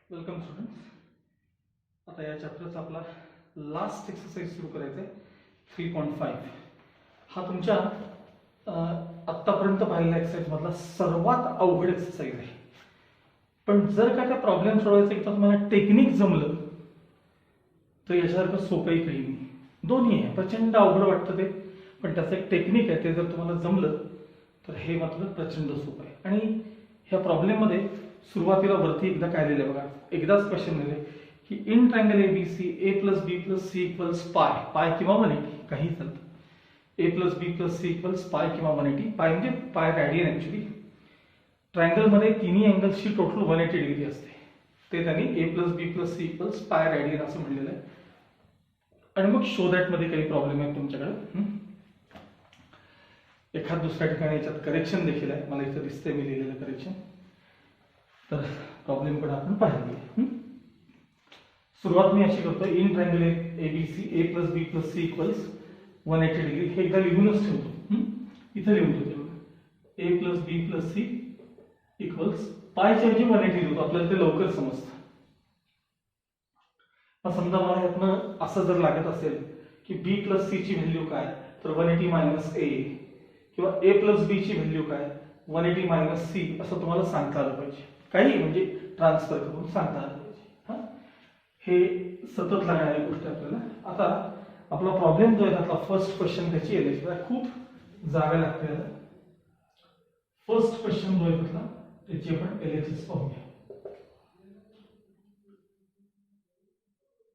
Welcome students. आता या चॅप्टरचा आपला लास्ट एक्सरसाइज सुरू करायचा आहे 3.5. हा तुमच्या आत्तापर्यंत पाहिलेल्या एक्सरसाइजमधला सर्वात अवघड एक्सरसाइज आहे. पण जर का त्या प्रॉब्लेम सोडवायचं एकदा तुम्हाला टेक्निक जमलं तर याच्यासारखं सोपंही काही नाही. दोन्ही आहे, प्रचंड अवघड वाटतं ते, पण त्याचं एक टेक्निक आहे. ते जर तुम्हाला जमलं तर हे मात्र प्रचंड सोपं आहे. आणि ह्या प्रॉब्लेममध्ये सुरुवातीला वरती एकदा काय लिहिलं बघा, एकदाच क्वेश्चन लिहिले की in triangle A B C A plus B plus C equals pi, pi किंवा 180 काही चालतं. A plus B plus C equals pi किंवा 180. पाय म्हणजे पाय रॅडियन ऍक्च्युली. ट्रायंगलमध्ये तिन्ही अँगल्सची टोटल 180 डिग्री असते. ते त्यांनी A plus B plus C equals pi radian असं म्हणलेलं आहे. आणि मग शो दॅट मध्ये काही प्रॉब्लेम आहे तुमच्याकडे. एखाद दुसऱ्या ठिकाणी याच्यात करेक्शन देखील आहे, मला इथं दिसतंय मी लिहिलेलं करेक्शन. तर प्रॉब्लेम कडे आपण पाहिजे. सुरुवात मी अशी करतो, in triangle A B C A plus B plus C equals 180 degree. हे एकदा लिहूनच ठेवतो. इथं लिहून ठेवतो A plus B plus C equals पायच्या ऐवजी 180 लिहतो, आपल्याला ते लवकर समजतं. समजा मला यातनं असं जर लागत असेल की बी प्लस सी ची व्हॅल्यू काय, तर 180 मायनस ए, किंवा ए प्लस बी ची व्हॅल्यू काय 180 मायनस सी, असं तुम्हाला सांगता आलं पाहिजे. काही म्हणजे ट्रान्सफर करून सांगता आलं पाहिजे. हे सतत लागणारी गोष्ट आपल्याला. आता आपला प्रॉब्लेम जो आहे त्यातला फर्स्ट क्वेश्चन त्याची एलएच खूप जागा लागते. फर्स्ट क्वेश्चन जो आहे त्यातला त्याची आपण एलएचएस पाहूया.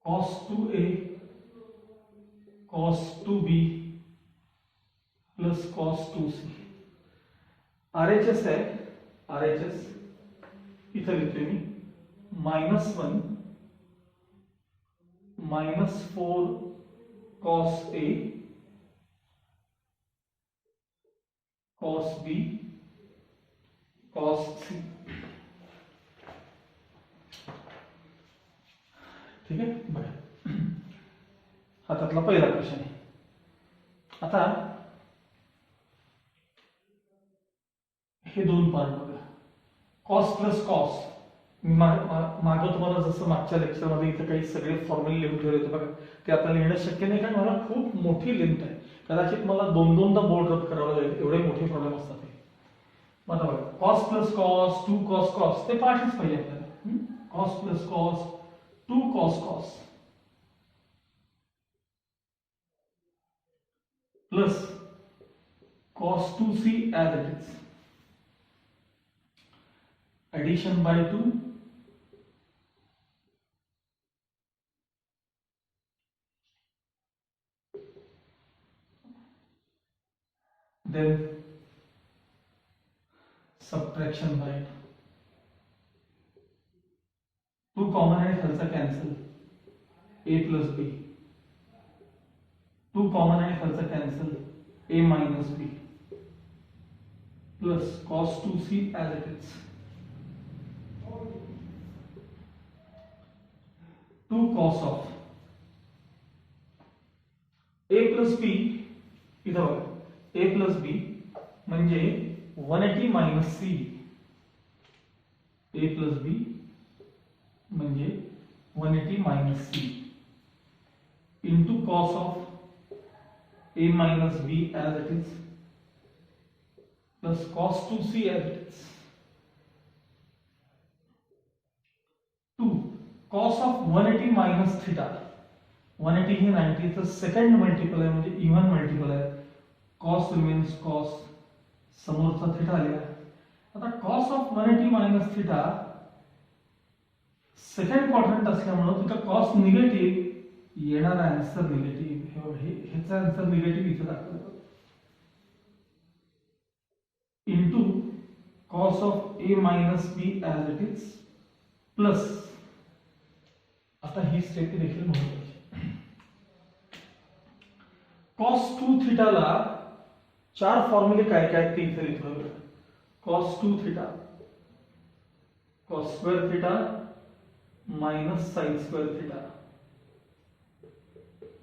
cos 2a cos 2b plus cos 2c. RHS आहे, RHS इथं लिहितोय मी -1 -4 cos a cos b cos c. ठीक आहे, बघा हा त्यातला पहिला क्वेश्चन आहे. आता हे दोन पार्ट बघा. कॉस प्लस कॉस, मागं तुम्हाला जसं मागच्या लेक्चरमध्ये इथं काही सगळे फॉर्म्युले लिहून ठेवले होते बघा, ते आता लिहिणं शक्य नाही, कारण मला खूप मोठी लेंथ आहे. कदाचित मला दोनदा बोर्ड रद्द करावं लागेल, एवढे मोठे प्रॉब्लेम असतात ते. मग आता बघा, cos plus cos 2 cos cos ते पाठच पाहिजे आपल्याला. Cos plus cos 2 cos cos plus cos 2c as it is, addition by 2 then subtraction by 2. 2 common आहे, खालचा cancel, a plus b. 2 common आहे, खालचा cancel, a minus b plus cos 2c as it is. 2 cos of a plus b, इथं बघा a plus b म्हणजे 180 minus c. a plus b म्हणजे 180 minus c into cos of a minus b as it is plus cos 2c as it is. 2 cos of 180 minus theta. 180 हे 90 चं second multiple आहे, म्हणजे even multiple आहे. cos remains cos, समोरचा theta आला. आता cos of 180 minus theta second quadrant असल्यामुळे तिथं कॉस निगेटिव्ह, येणारा आन्सर निगेटिव्ह. ह्याचा आन्सर निगेटिव्ह इथं दाखवलं. Into cos of A minus B as it is plus, आता ही स्टेप देखील महत्वाची. कॉस 2 थीटाला 4 फॉर्म्युले काय काय ते इथे लिहितो. Cos 2 theta cos square theta minus sine square theta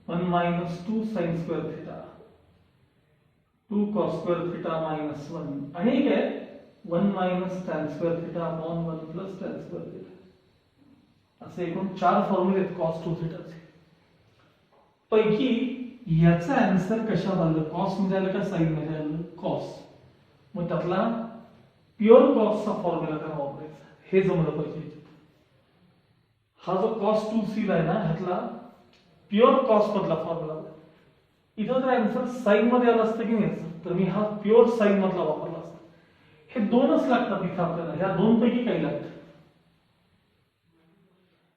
1 minus 2 sine square theta 2 cos square theta minus 1 आणि एक आहे 1 minus tan square theta upon 1 plus tan square theta. असे एकूण 4 फॉर्म्युले आहेत कॉस 2 थिटाचे. पैकी याचा आन्सर कशात आलं? कॉस मध्ये आलं का साइन मध्ये आलं? कॉस. मग त्यातला प्युअर कॉसचा फॉर्म्युला काय वापरायचा हे जमलं पाहिजे. हा जो कॉस 2c आहे ना ह्यातला प्युअर कॉस मधला फॉर्म्युला. इथं जर आन्सर साइन मध्ये आलं असतं की नाही तर मी हा प्युअर साइन मधला वापरला असता. हे दोनच लागतात इथं आपल्याला, ह्या दोन पैकी काही लागतं.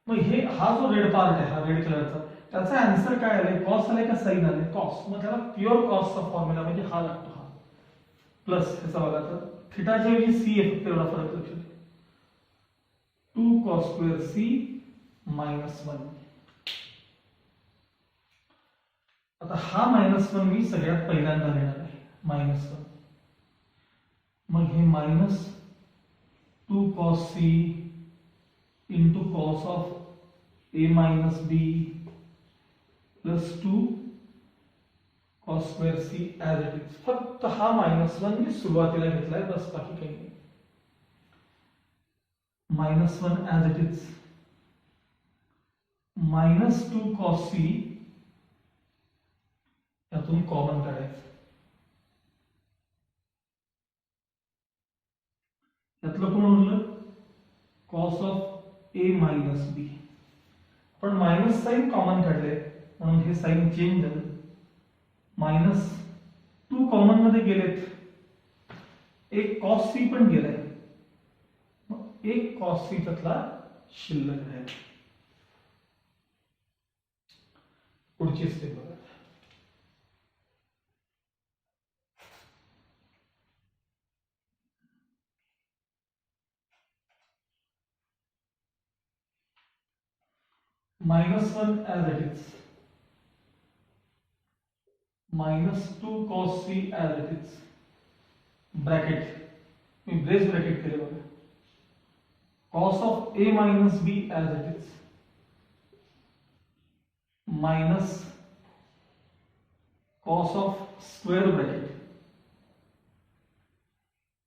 मग हे हा जो रेड पार्ट आहे, हा रेड कलरचा, त्याचा आन्सर काय आलाय? कॉस आलाय का साइन आलाय? कॉस. मग त्याला प्युअर कॉसचा फॉर्म्युला म्हणजे हा लागतो, हा प्लस ह्याचा बघा तर थिटाच्या ऐवजी सी आहे, फक्त एवढा फरक लक्षात ठेवा. 2 cos square c minus 1. आता हा -1 मी सगळ्यात पहिल्यांदा लिहिणार आहे, -1. मग हे minus 2 cos c into cos of a minus b plus 2 cos square c as it is. फक्त हा -1 मी सुरुवातीला घेतलाय, बस बाकी काही नाही. -1 as it is minus 2 cos c यातून कॉमन काढायचं. यातलं कोण उरलं? cos of a minus b. पण मायनस साइन कॉमन काढले म्हणून हे साइन चेंज झालं. -2 कॉमन मध्ये गेलेत, एक cos c पण गेलाय, मग एक cos c त्यातला शिल्लक आहे. पुढची स्टेप बघा. -1 as it is minus 2 cos c as it is bracket, me brace bracket केले बघा. cos of a minus b as it is minus cos of square bracket.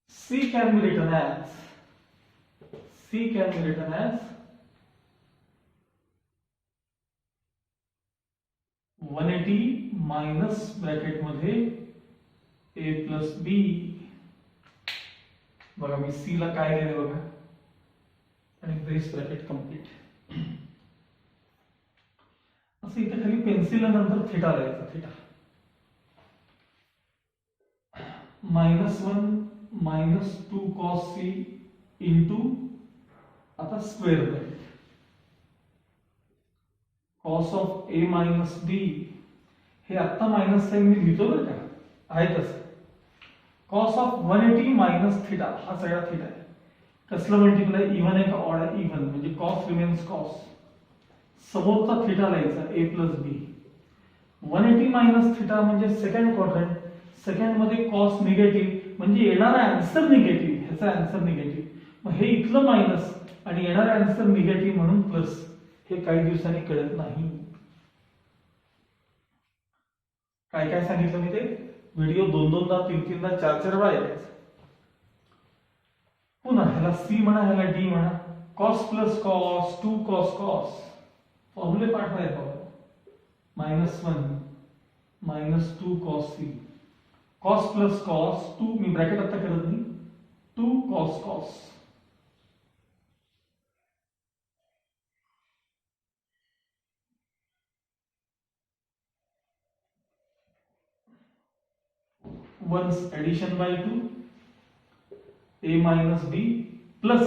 c can be written as 180 minus bracket मध्ये a plus b. बघा मी c ला काय लिहिले बघा, आणि brace bracket complete. असं इथे खाली पेन्सिल नंतर थिटा लिहायचा, theta. -1 minus 2 cos c into आता square bracket cos of a minus b. हे आता मायनस साइन मी लिहितो बरं का, आहे तसं. cos of 180 मायनस थिटा, हा सगळा थिटा आहे. कसलं मल्टिप्लाय? इव्हन आहे का ऑड आहे? इव्हन, म्हणजे cos रिमेन्स cos. समोरचा थिटा लिहायचा a plus b. 180 minus theta म्हणजे सेकंड क्वाड्रंट, सेकंड मध्ये cos निगेटिव्ह म्हणजे येणारा आन्सर निगेटिव्ह, ह्याचा आन्सर निगेटिव्ह. मग हे इथलं मायनस आणि येणारा आन्सर निगेटिव्ह म्हणून प्लस. हे काही दिवसांनी कळत नाही. काय काय सांगितलं मी ते? व्हिडिओ 2-2दा 3-3दा 4-4 वेळा यायचं. पुन्हा ह्याला c म्हणा, ह्याला d म्हणा. cos plus cos 2 cos cos फॉर्म्युले पाठ आहे बघा. -1 minus 2 cos c, cos plus cos 2, मी ब्रॅकेट आता करत नाही, 2 cos cos. Once addition by 2 a minus b plus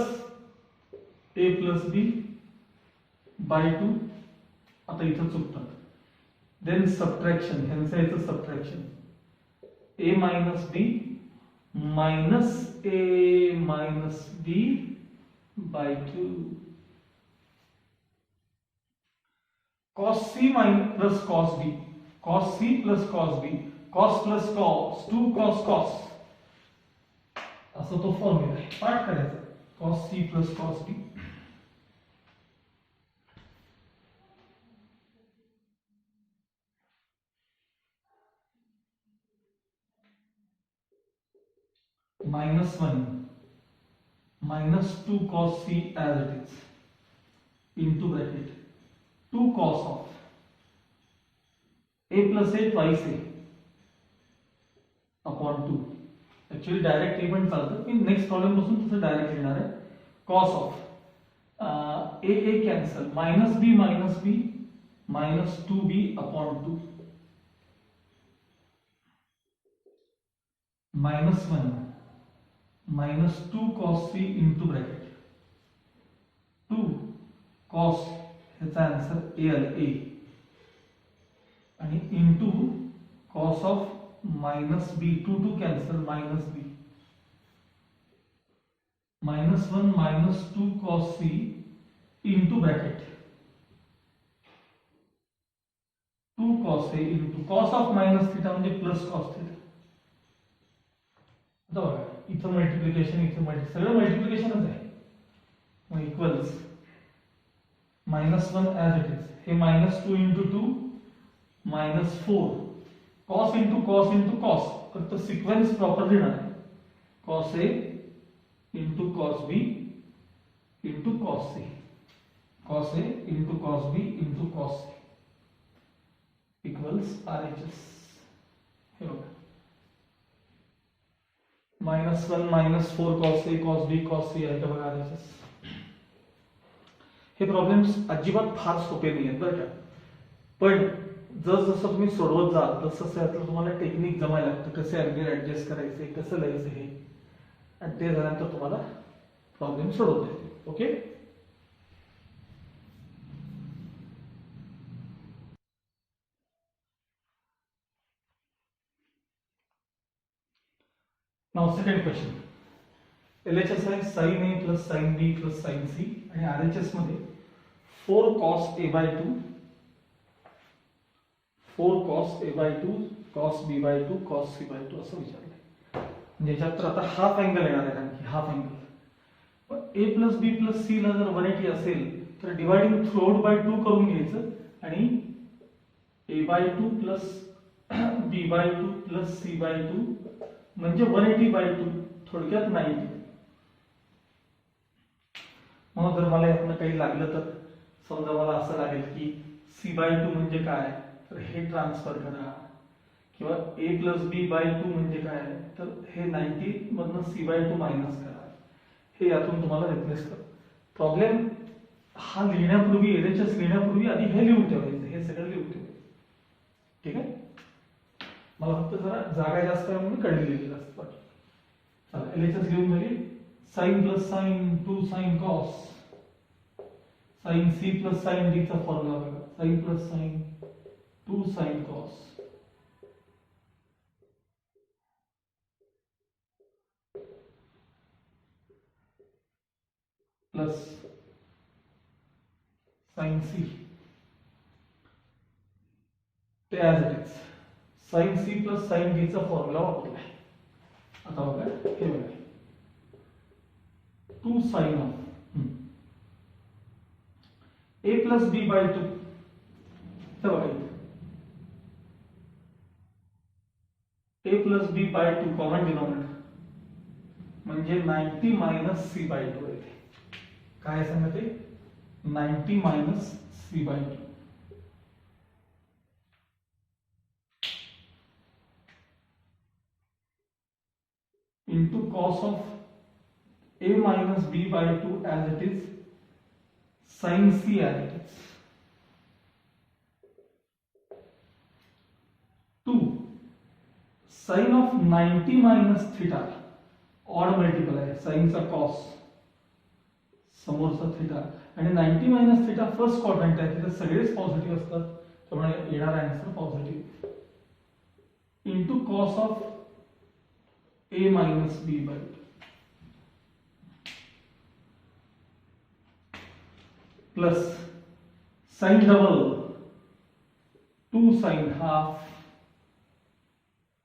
a plus b by 2. आता इथं चुकतात. देन सबट्रॅक्शन, ह्यांचं याचं subtraction. a minus b minus a minus b by 2. cos c plus cos b, cos c plus cos b, cos plus cos 2 cos cos. असं तो formula आहे, पाठ करायचा. cos c plus cos b. -1 minus 2 cos c as it is into bracket 2 cos of a plus a twice a upon 2. Actually direct A पण चालतं, मी next problem पासून तसं direct लिहिणार आहे. Cos of A cancel, minus B minus 2b upon 2 minus 1 minus 2 cos c into bracket 2 cos, ह्याचा answer A आला A, आणि into cos of minus B 2 cancel minus B minus 1 minus 2 cos c into bracket 2 cos a into cos of minus theta म्हणजे plus cos theta. आता बघा इथं multiplication सगळं मल्टिप्लिकेशनच आहे. मग equals minus 1 as it is, हे minus 2 into 2 minus 4 cos into cos फक्त सिक्वेन्स प्रॉपर लिहिणार आहे. cos a into cos b into cos c, cos a into cos b into cos c equals RHS. हे बघा minus 1 minus 4 cos a cos b cos c आहे का बघा RHS. हे problems अजिबात फार सोपे नाही आहेत बरं का, पण जसं तुम्ही सोडवत जाल तसं यातलं तुम्हाला टेक्निक जमायला लागतं, कसे अँगल ऍडजस्ट करायचे, कसं लिहायचं हे, आणि ते झाल्यानंतर तुम्हाला प्रॉब्लेम सोडवता येते. Okay, now second question. LHS आहे sin a plus sin b plus sin c, आणि RHS मध्ये 4 cos a by 2 cos a by 2 cos b by 2 cos c by 2 असं विचारलंय. म्हणजे याच्यात तर आता हाफ अँगल येणार आहे, आणखी half angle. a plus b plus c ला जर 180 असेल तर डिवाइडिंग थ्रू आउट बाय 2 करून घ्यायचं, आणि a by 2 plus b by 2 plus c by 2 म्हणजे 180 by 2, थोडक्यात 90. मग जर मला यातनं काही लागलं तर समजा मला असं लागेल की c by 2 म्हणजे काय, तर हे ट्रान्सफर करा, किंवा a प्लस b by 2 म्हणजे काय, तर हे 90 मधनं c by 2 मायनस करा. हे यातून तुम्हाला रिप्लेस करा. प्रॉब्लेम हा लिहिण्यापूर्वी, LHS लिहिण्यापूर्वी आधी हे लिहून ठेवायचं, हे सगळं लिहून ठेवायचं. ठीक आहे, मला फक्त जरा जागा जास्त आहे म्हणून कडे लिहिलेलं असतं. चला LHS लिहून झाली. Sine plus sine 2 sine cos, sine c plus sine d चा फॉर्म्युला बघा, sine plus sine 2 sine cos plus sine c, ते as it is sine c plus sine d चा फॉर्म्युला वापरलाय. आता बघा हे बघा 2 sine of a plus b by 2, तर बघा a plus b by 2 common denominator म्हणजे 90 मायनस c बाय 2 येते. काय सांगा ते 90 minus c by 2 into cos of a minus b by 2 as it is, sin c as it is. 2 sin of 90 minus theta, odd multiple आहे, sin चा cos समोरचा theta, आणि 90 minus theta first quadrant आहे, तिथे सगळेच positive असतात, त्यामुळे येणारा answer positive. Into cos of a minus b by 2 plus sine double 2 sine half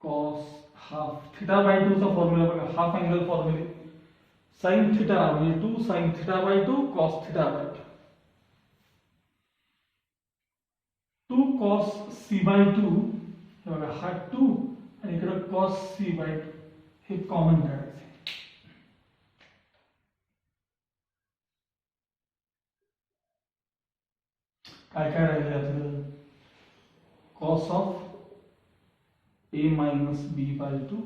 cos half, theta by 2 चा फॉर्म्युला बघा, हाफ अँगल फॉर्म्युले, साइन थीटा म्हणजे 2 sine theta by 2 cos theta by 2 cos c by 2, हे बघा हा 2 आणि इकडे cos c by 2 हे कॉमन काढायचे. काय काय राहिले आपलं cos of A minus B by 2,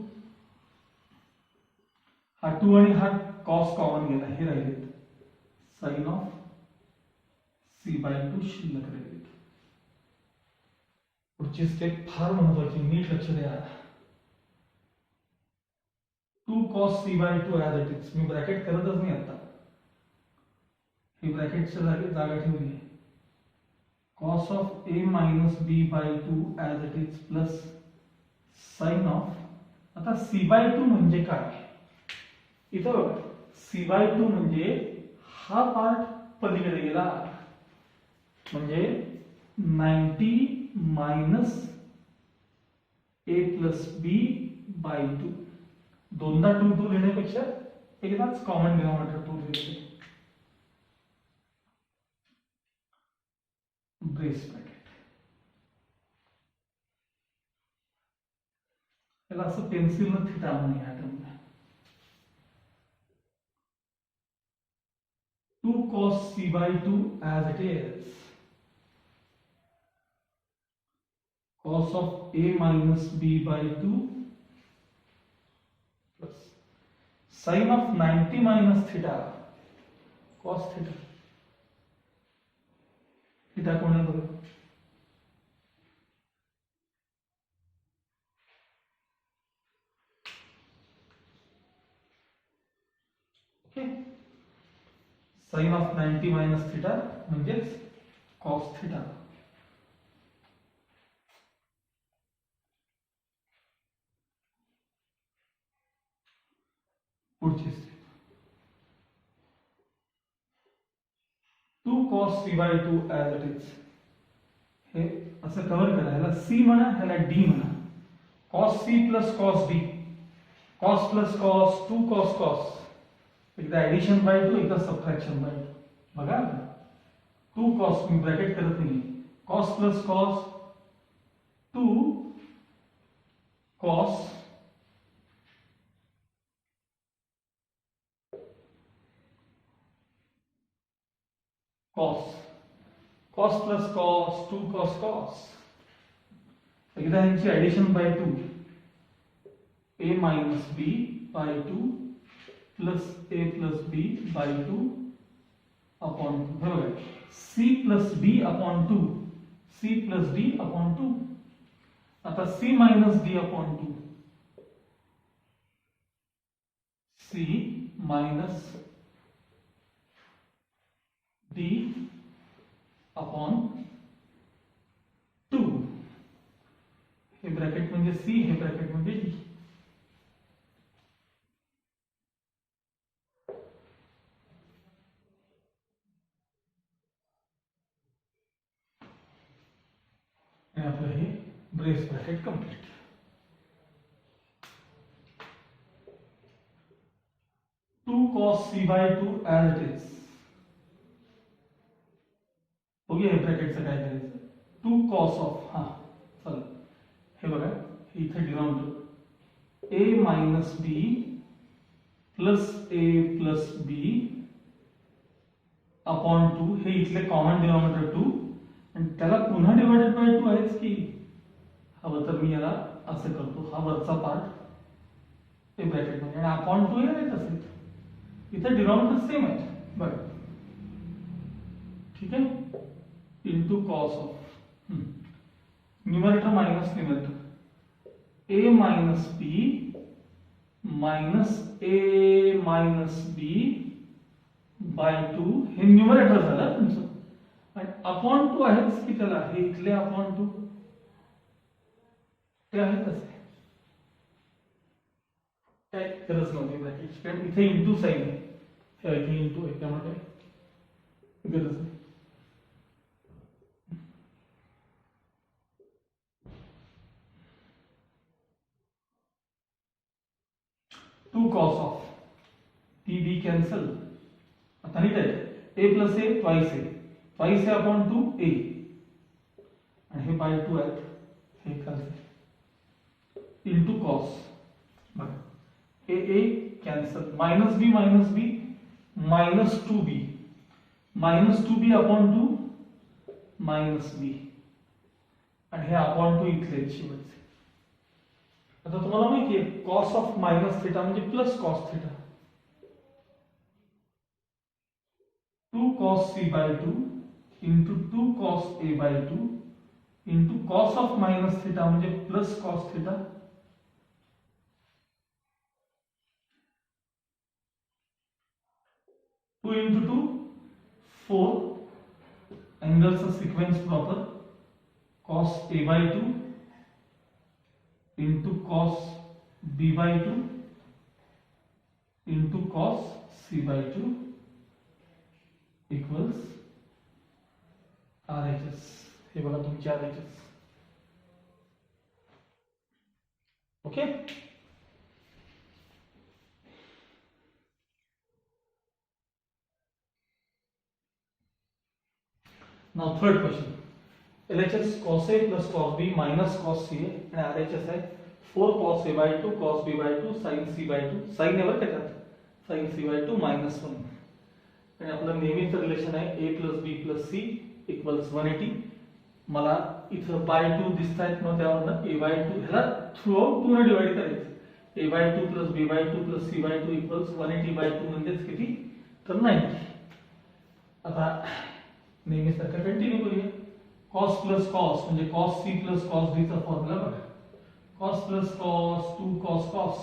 हा 2 आणि हा कॉस कॉमन गेला, हे राहिलेत साइन ऑफ सी बाय 2 शिल्लक राहिलेत. पुढची स्टेप फार महत्वाची, नीट लक्ष द्या. 2 cos c by 2 as it is, me bracket करतच नाही आता, ही ब्रॅकेटच्या जागी जागा ठेवली आहे. cos of a minus b by 2 as it is plus sin of, आता c by 2 म्हणजे काय, इथं बघा c by 2 म्हणजे हा पार्ट पलीकडे गेला, म्हणजे 90 minus a plus b by 2. दोनदा 2 2 लिहिण्यापेक्षा एकदाच कॉमन डिनॉमिनेटर 2 लिहिले. ब्रेस ब्रॅकेट, याला असं पेन्सिलनं थिटा म्हणून या टर्मला. 2 cos c by 2 as it is, cos of a minus b by 2 plus sin of 90 minus theta cos theta. Theta कोण आहे बघा, साइन ऑफ 90 मायनस थीटा म्हणजेच कॉस थीटा. पुढची step 2 cos c by 2 as it is, हे असं cover करा, ह्याला c म्हणा, ह्याला d म्हणा. cos c plus cos d, cos plus cos, 2 cos cos, एकदा ऍडिशन बाय 2, एकदा सबट्रॅक्शन बाय 2. बघा 2 cos, मी ब्रॅकेट करत नाही, cos plus cos 2 cos cos, cos plus cos 2 cos cos, एकदा यांची addition by 2, a minus b by 2 plus a plus b by 2 upon 2. हे बघा c plus b upon 2, c plus d upon 2. आता c minus d upon 2, c minus d upon 2. हे bracket म्हणजे c, हे bracket म्हणजे d. आणि आपलं हे brace bracket complete. Two cos c by 2 as it is, बघूया हे ब्रॅकेटचं काय करायचं. 2 cos ऑफ, हा चला हे बघा, हे इथे denominator a minus b plus a plus b upon 2, हे इथले कॉमन डिनॉमिनेटर 2, आणि त्याला पुन्हा डिवाइडेड बाय 2 आहेच की. हवं तर मी याला असं करतो, हा वरचा पार्ट हे ब्रॅकेट मध्ये, आणि अपॉन 2 हे आहे तसेच, इथे डिनॉमिनेटर सेम आहे बघा, ठीक आहे. Into cos of, numerator minus numerator, a minus b minus a minus b by 2, हे न्यूमरेटर झालं तुमचं, आणि अपॉन 2 आहेच की त्याला, हे इथले अपॉन 2 ते आहे तसे, काय गरज नव्हती ब्रॅकेट, कारण इथे इंटू साईन आहे, इथे इंटू आहे, त्यामुळे काय गरज नाही. Two cos of T B cancel, आता नीट आहे, A plus A twice A upon 2 A, आणि हे बाय 2 आहेत, हे कॅन्सल इंटू कॉस, बघा ए cancel, minus B minus 2b upon 2 minus बी आणि हे अपॉन टू इथले शेवटचे. आता तुम्हाला माहिती आहे कॉस ऑफ मायनस थिटा म्हणजे plus cos theta. 2 cos c by 2 into 2 cos a by 2 into cos of minus theta म्हणजे plus cos theta. 2 into 2 4 angles of sequence proper cos a by 2 into cos b by 2 into cos c by 2 equals RHS. हे बघा तुमची RHS. Okay. Now third question. LHS cos A plus cos B minus cos CA आणि RHS आहे 4 cos A by 2 cos B by 2 sin C by 2 sin never टाकतात sin C by 2 minus 1 आणि आपलं नेहमीचं relation आहे a plus b plus c equals 180. मला इथं bye 2 दिसतायत मग त्यावरनं a by 2 ह्याला थ्रू आउट 2 ने डिवाइड करायचं. a by 2 plus b by 2 plus c by 2 equals 180 by 2 म्हणजेच किती तर 90. आता नेहमीसारखं कंटिन्यू करूया. cos plus cos म्हणजे cos c plus cos d चा फॉर्म्युला बघा. cos plus cos 2 cos cos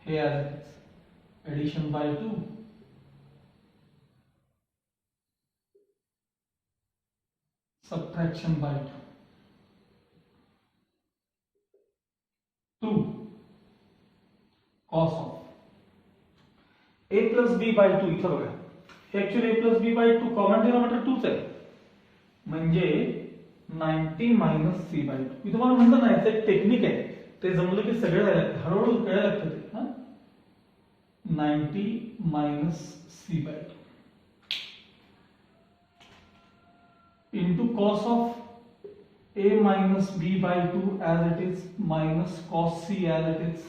हे आहे addition by 2 subtraction by 2 cos of a plus b by 2 इथं बघा actually a plus b by 2 common denominator 2च आहे म्हणजे 90 minus c by 2. मी तुम्हाला म्हणलं ना याचं एक टेक्निक आहे ते जमलं की सगळं राहिलं हळूहळू कळायला लागतं ते. हा 90 minus c by 2 into cos of a minus b by 2 as it is minus cos c as it is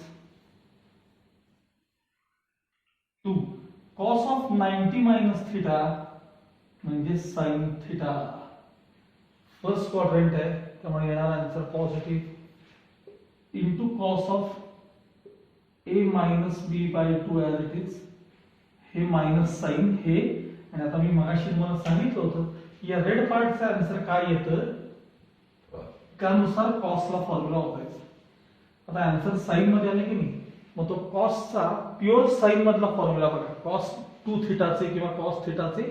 2 cos of 90 minus theta म्हणजे sin theta. फर्स्ट क्वाड्रंट आहे त्यामुळे येणार answer positive into cos of a minus b by 2 as it is हे minus sign हे आणि आता मी मगाशी तुम्हाला सांगितलं होतं या रेड पार्टचं आन्सर काय येतं त्यानुसार कॉसला फॉर्म्युला वापरायचा. आता आन्सर साइन मध्ये आले की नाही मग तो कॉसचा प्युअर साइन मधला फॉर्म्युला बघा. कॉस 2 थीटाचे किंवा कॉस थीटाचे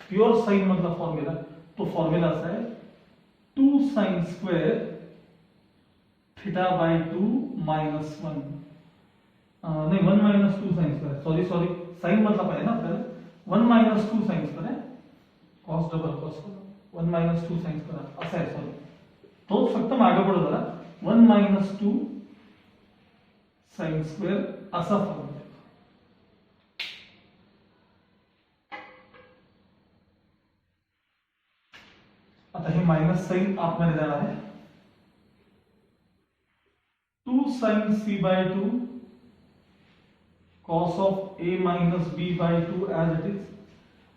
प्युअर साइन मधला फॉर्म्युला तो फॉर्म्युला असा आहे 2 sin square theta by 2 minus 1 नाही 1 minus 2 sin square sorry sine मधला पाहिजे ना आपल्याला 1 minus 2 sin स्क्वेअर आहे cos double cos 1 minus 2 sin square असं आहे सॉरी तोच फक्त मागे पुढे झाला 1 minus 2 sin स्क्वेअर असा फॉर्म्युला. आता हे मायनस साइन आतमध्ये जाणार आहे 2 sin c by 2 cos of a minus b by 2 as it is.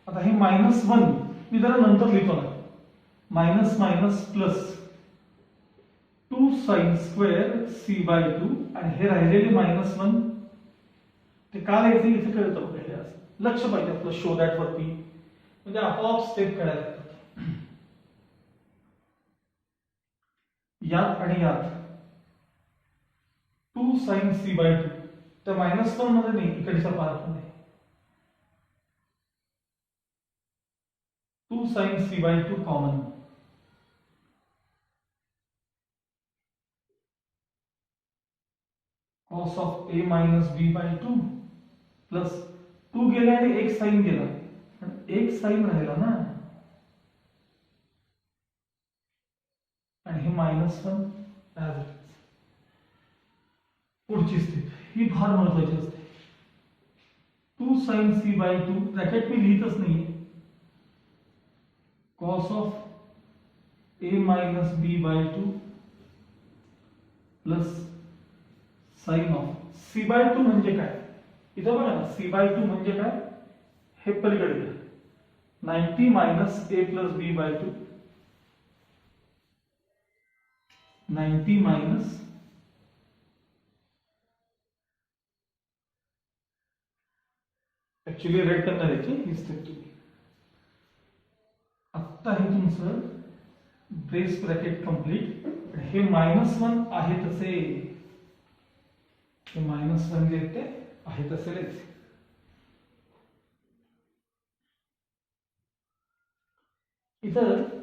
आता हे -1 मी जरा नंतर लिहितो ना minus minus plus 2 sin square c by 2 आणि हे राहिलेले -1 ते का लिहायचं इथे कळतं बघा. असं लक्ष पाहिजे आपलं शो दॅट वरती म्हणजे आपोआप स्टेप कळायला लागतात. यात आणि यात 2 sin c by 2 तर -1 मध्ये नाही इकडच्या पार्ट मध्ये 2 sin c by 2 common cos of a minus b by 2 plus 2 गेला आणि एक साइन गेला पण एक साइन राहिला ना आणि हे -1 ऍज इट इज. पुढची स्टेप ही फार महत्वाची असते 2 sin c by 2 ब्रॅकेट मी लिहितच नाहीये cos of a minus b by 2 plus sin of c by 2 म्हणजे काय इथं बघा ना c by 2 म्हणजे काय हे पलीकडे घ्या. 90 minus A plus B by 2, 90 minus actually red pen करायची ही स्टेप तुम्ही. आत्ता हे तुमचं ब्रेस ब्रॅकेट कंप्लीट. हे -1 आहे तसे, हे -1 जे ते आहे तसेच. इथं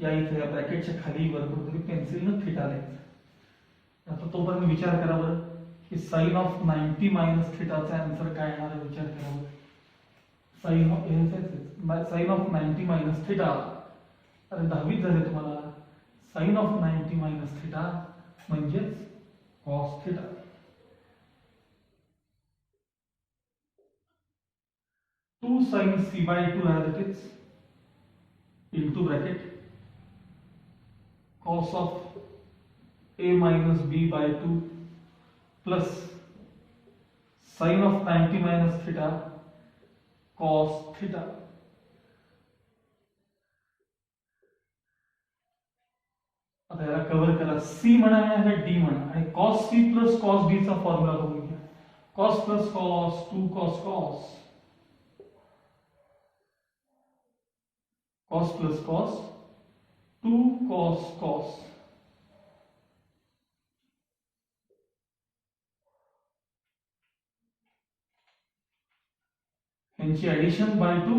इथे या ब्रॅकेटच्या खाली वरपूर तरी पेन्सिलनं थिटा लिहायचं. आता तोपर्यंत विचार करा बरं की साइन ऑफ 90 मायनस थिटाचा आन्सर काय येणार आहे. विचार करा बरं. Sine of 90 minus theta. अरे 10वीत झाले तुम्हाला. साइन ऑफ 90 मायनस थिटा म्हणजेच cos theta. Two sine C by 2 as it is into bracket cos of a minus b by 2 plus sin of 90 minus theta cos theta. आता याला cover करा. C म्हणा या डी म्हणा आणि cos c plus cos d चा formula बघून घ्या. cos plus cos 2 cos cos, cos plus cos 2 cos cos. यांची ऍडिशन बाय 2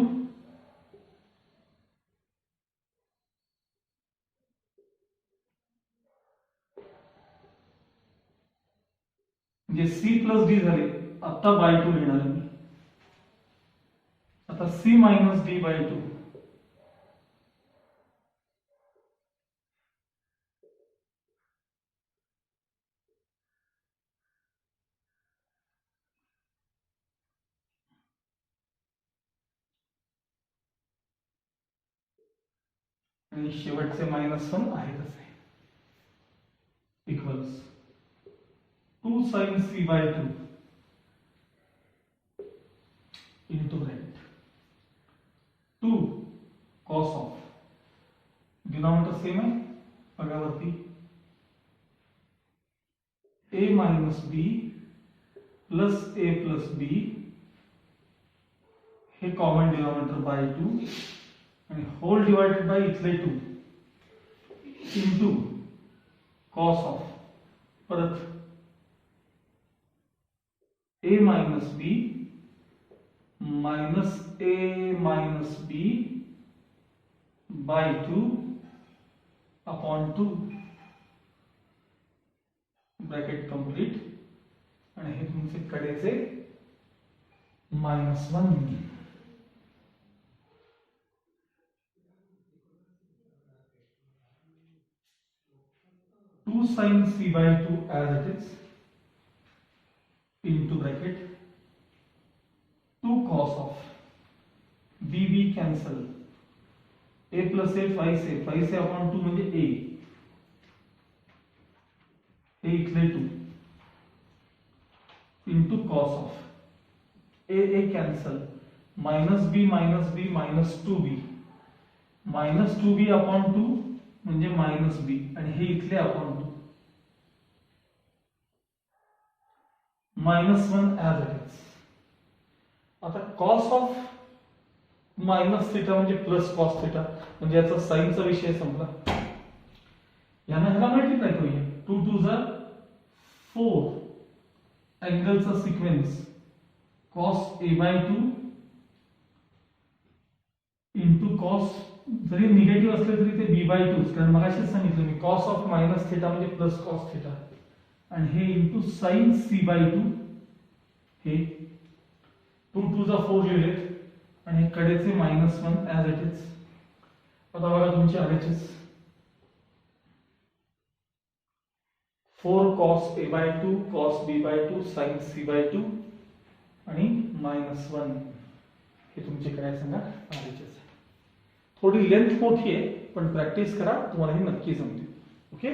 म्हणजे सी प्लस डी झाले. आता बाय 2 लिहिणार मी. आता सी मायनस डी बाय 2. आणि शेवटचे -1 आहे तसे equals 2 sin c by 2 into bracket 2 cos of, denominator same आहे बघा वरती, a minus b plus a plus b हे कॉमन डिनॉमिनेटर बाय 2 आणि होल डिवाइडेड बाय इथले 2 इनटू कॉस ऑफ परत a minus b minus a minus b by 2 upon 2 bracket complete. आणि हे तुमचे कडेचे -1. Two sin c by 2 as it is into bracket 2 cos of b b cancel, a plus a 5 say upon 2 म्हणजे a, हे इथले 2 into cos of a cancel, minus b minus 2b, minus 2b upon 2 म्हणजे minus बी आणि हे इथले upon 2 -1 as it is. आता cos of minus theta म्हणजे plus cos theta म्हणजे याचा साइनचा विषय संपला. यांना ह्याला मल्टिप्लाय करूया. 2 2 जा 4 अँगलचा sequence cos a by 2 into cos, जरी निगेटिव्ह असले तरी ते b by 2, कारण मगाशीच सांगितलं मी cos ऑफ मायनस थिटा म्हणजे प्लस कॉस थिटा आणि हे इंटू साइन c by 2, हे 2 2 जा 4 लिहिलेत आणि कडेचे -1 ॲज इट इज. आता बघा तुमचे RHS 4 cos a by 2 cos b by 2 sin c by 2 आणि -1 हे तुमचे काय सांगा RHS. थोडी लेंथ मोठी आहे पण प्रॅक्टिस करा, तुम्हाला हे नक्की जमते. ओके.